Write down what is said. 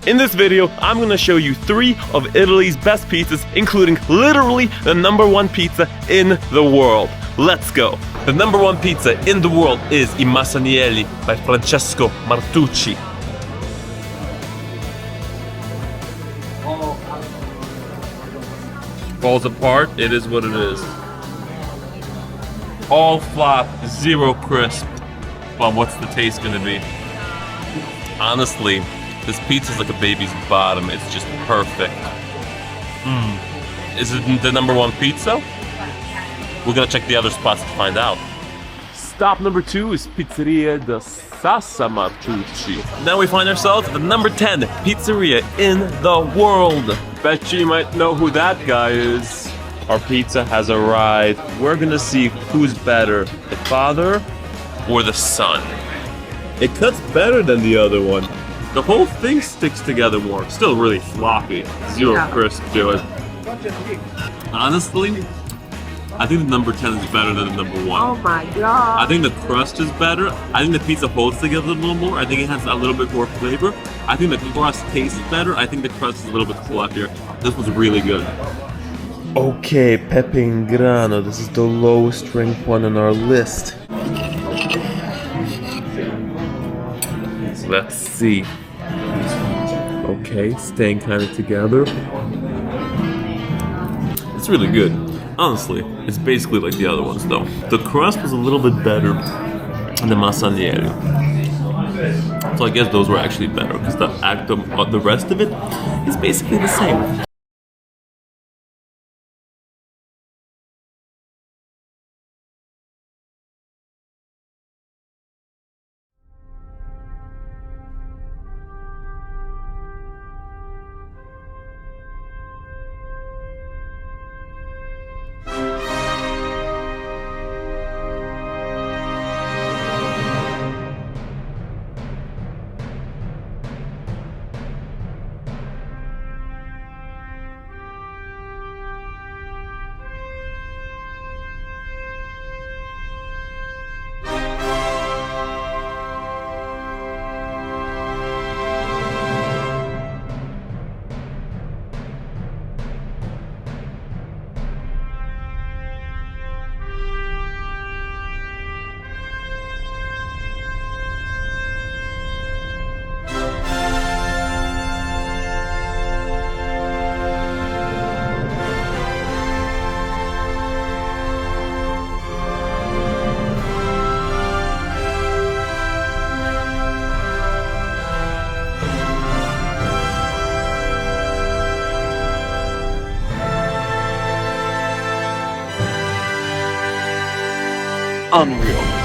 In this video, I'm gonna show you 3 of Italy's best pizzas, including literally the #1 pizza in the world. Let's go. The #1 pizza in the world is I Masanielli by Francesco Martucci. Falls apart, it is what it is. All flat, 0 crisp. Well, what's the taste gonna be? Honestly, this pizza's like a baby's bottom. It's just perfect. Is it the #1 pizza? We're gonna check the other spots to find out. Stop number 2 is Pizzeria de Sasà Martucci. Now we find ourselves at the #10 pizzeria in the world. Bet you might know who that guy is. Our pizza has arrived. We're gonna see who's better, the father or the son. It cuts better than the other one. The whole thing sticks together more. Still really floppy. 0 crisp to it. Honestly, I think the #10 is better than the #1. Oh my god. I think the crust is better. I think the pizza holds together a little more. I think it has a little bit more flavor. I think the crust tastes better. I think the crust is a little bit fluffier. This was really good. Okay, Pepe and Grani. This is the lowest ranked one on our list. Let's see. Okay, staying kind of together. It's really good. Honestly, it's basically like the other ones though. The crust was a little bit better than the Masanielli. So I guess those were actually better because the rest of it is basically the same. Unreal.